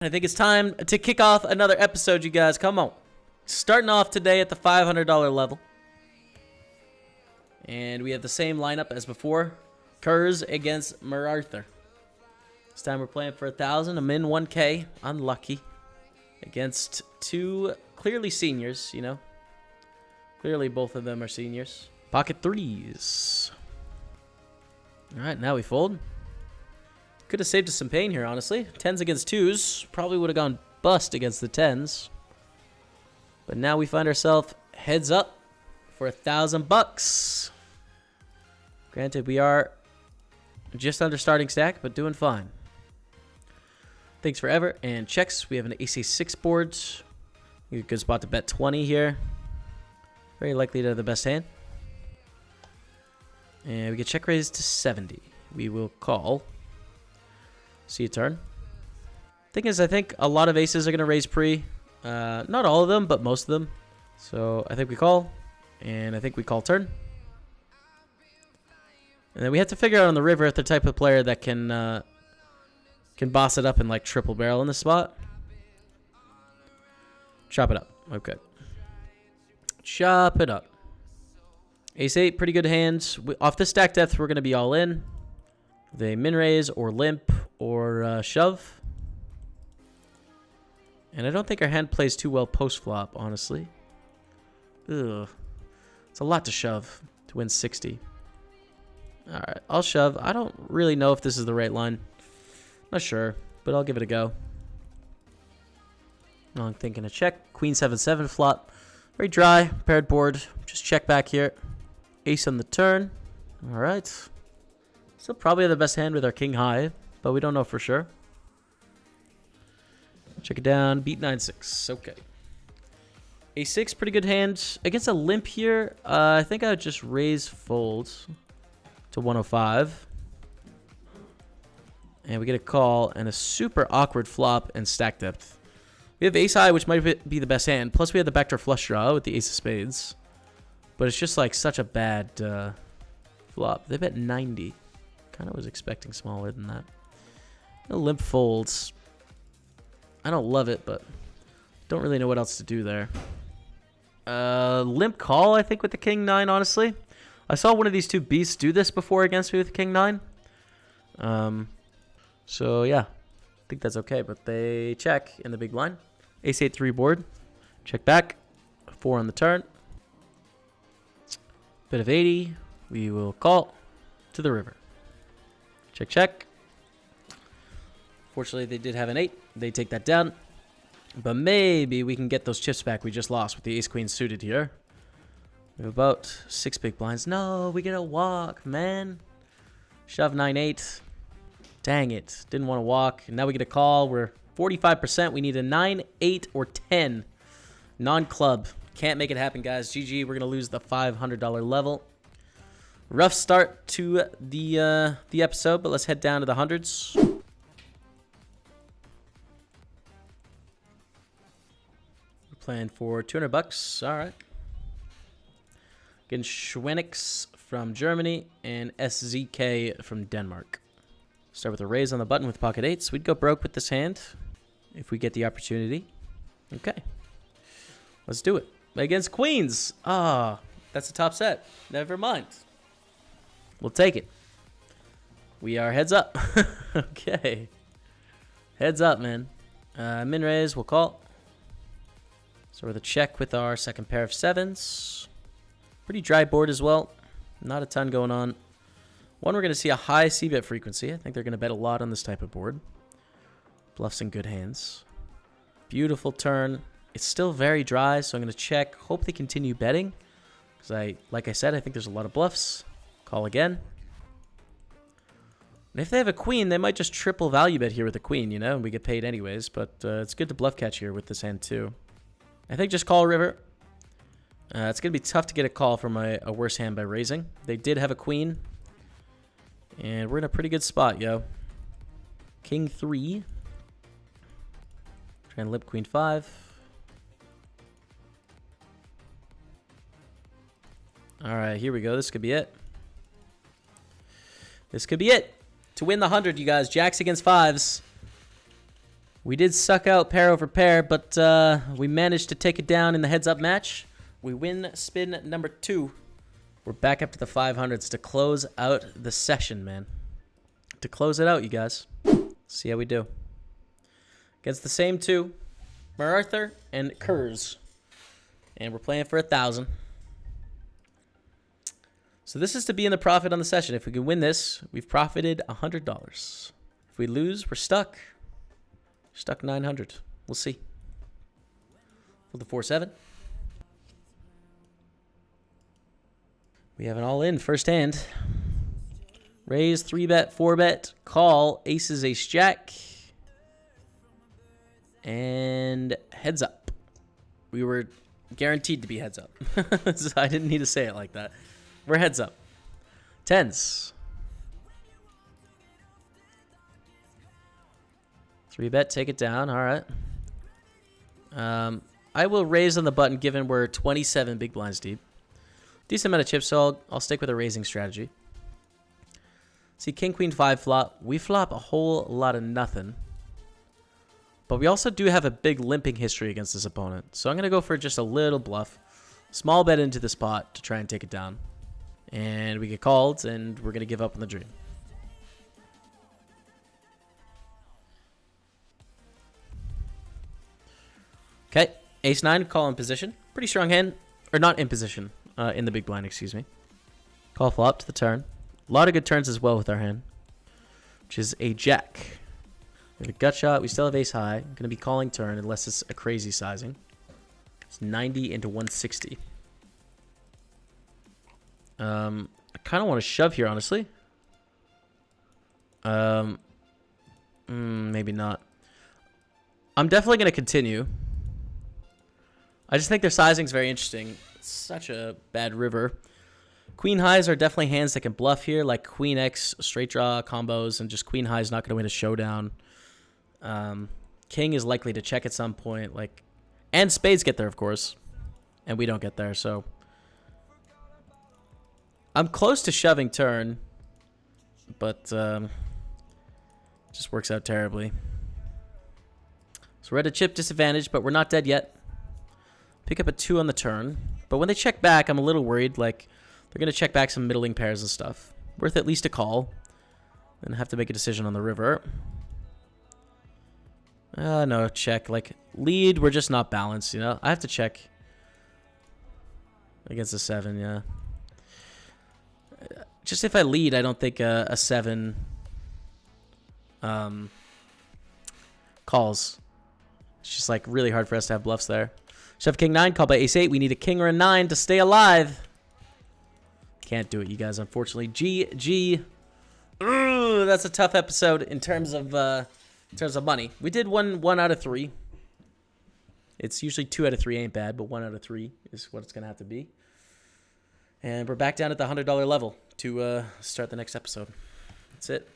I think it's time to kick off another episode, you guys. Come on. Starting off today at the $500 level. And we have the same lineup as before. Kurz against Arthur. This time we're playing for 1,000. I'm in 1K. Unlucky. Against two clearly seniors, you know. Clearly both of them are seniors. Pocket threes. Alright, now we fold. Could have saved us some pain here, honestly. 10s against 2s. Probably would have gone bust against the 10s. But now we find ourselves heads up for 1,000 bucks. Granted, we are just under starting stack, but doing fine. Thanks forever. And checks. We have an AC6 board. A good spot to bet 20 here. Very likely to have the best hand. And we get check raised to 70. We will call. See a turn. Thing is, I think a lot of aces are going to raise pre. Not all of them, but most of them. So I think we call. And I think we call turn. And then we have to figure out on the river if the type of player that can boss it up and like triple barrel in the spot. Chop it up. Okay. Chop it up. Ace 8, pretty good hands. Off this stack depth, we're going to be all in. They min raise or limp or shove. And I don't think our hand plays too well post flop, honestly. Ugh. It's a lot to shove to win 60. Alright, I'll shove. I don't really know if this is the right line. Not sure, but I'll give it a go. I'm thinking a check. Queen 7-7 flop. Very dry. Paired board. Just check back here. Ace on the turn. Alright. Still probably have the best hand with our king high, but we don't know for sure. Check it down. Beat 9-6. Okay. A6, pretty good hand. Against a limp here, I think I would just raise fold to 105. And we get a call and a super awkward flop and stack depth. We have ace high, which might be the best hand. Plus, we have the backdoor flush draw with the ace of spades. But it's just like such a bad flop. They bet 90. Kind of was expecting smaller than that. No limp folds. I don't love it, but don't really know what else to do there. Limp call, I think, with the king 9, honestly. I saw one of these two beasts do this before against me with king 9. So, yeah. I think that's okay, but they check in the big blind. Ace 8-3 board. Check back. 4 on the turn. Bit of 80. We will call to the river. Check, check. Fortunately, they did have an 8. They take that down. But maybe we can get those chips back we just lost with the ace-queen suited here. We have about 6 big blinds. No, we get a walk, man. Shove 9-8. Dang it. Didn't want to walk. And now we get a call. We're 45%. We need a 9, 8, or 10. Non-club. Can't make it happen, guys. GG. We're going to lose the $500 level. Rough start to the episode, but let's head down to the hundreds. We're playing for 200 bucks. All right. Getting Schwenix from Germany and SZK from Denmark. Start with a raise on the button with pocket 8s. We'd go broke with this hand if we get the opportunity. Okay. Let's do it. Against queens. Ah, that's a top set. Never mind. We'll take it. We are heads up. Okay. Heads up, man. Min raise, we'll call. So with a check with our second pair of 7s. Pretty dry board as well. Not a ton going on. One, we're going to see a high c-bet frequency. I think they're going to bet a lot on this type of board. Bluffs in good hands. Beautiful turn. It's still very dry, so I'm going to check. Hope they continue betting. Because like I said, I think there's a lot of bluffs. Call again. And if they have a queen, they might just triple value bet here with a queen, you know, and we get paid anyways. But it's good to bluff catch here with this hand too. I think just call river. It's going to be tough to get a call from a worse hand by raising. They did have a queen. And we're in a pretty good spot, yo. King 3. Try and limp queen 5. All right, here we go. This could be it. This could be it. To win the 100, you guys. Jacks against 5s. We did suck out pair over pair, but we managed to take it down in the heads-up match. We win spin number 2. We're back up to the 500s to close out the session, man. To close it out, you guys. See how we do. Against the same 2, MacArthur and Kurz. And we're playing for 1,000. So this is to be in the profit on the session. If we can win this, we've profited $100. If we lose, we're stuck. Stuck 900. We'll see. For the 4-7. We have an all-in first hand. Raise, 3-bet, 4-bet, call, aces, ace, jack. And heads up. We were guaranteed to be heads up. So I didn't need to say it like that. We're heads up. 10s. 3-bet, take it down. All right. I will raise on the button given we're 27 big blinds deep. Decent amount of chips, so I'll stick with a raising strategy. See, king, queen, 5 flop. We flop a whole lot of nothing. But we also do have a big limping history against this opponent. So I'm going to go for just a little bluff. Small bet into the spot to try and take it down. And we get called, and we're going to give up on the dream. Okay, ace-9, call in position. Pretty strong hand. Or not in position. In the big blind, excuse me. Call flop to the turn. A lot of good turns as well with our hand. Which is a jack. We have a gut shot. We still have ace high. I'm going to be calling turn unless it's a crazy sizing. It's 90 into 160. I kind of want to shove here, honestly. Maybe not. I'm definitely going to continue. I just think their sizing is very interesting. It's such a bad river. Queen highs are definitely hands that can bluff here, like queen X, straight draw combos, and just queen high is not going to win a showdown. King is likely to check at some point, like, and spades get there, of course, and we don't get there. So I'm close to shoving turn, but just works out terribly. So we're at a chip disadvantage, but we're not dead yet. Pick up a 2 on the turn, but when they check back, I'm a little worried. Like, they're going to check back some middling pairs and stuff. Worth at least a call. Then have to make a decision on the river. No, check. Like, lead, we're just not balanced, you know? I have to check. Against a 7, yeah. Just if I lead, I don't think a 7 calls. It's just, like, really hard for us to have bluffs there. Shove king 9, called by ace 8. We need a king or a 9 to stay alive. Can't do it, you guys, unfortunately. GG. Ooh, that's a tough episode in terms of money. We did one out of 3. It's usually 2 out of 3 ain't bad, but 1 out of 3 is what it's gonna have to be. And we're back down at the $100 level to start the next episode. That's it.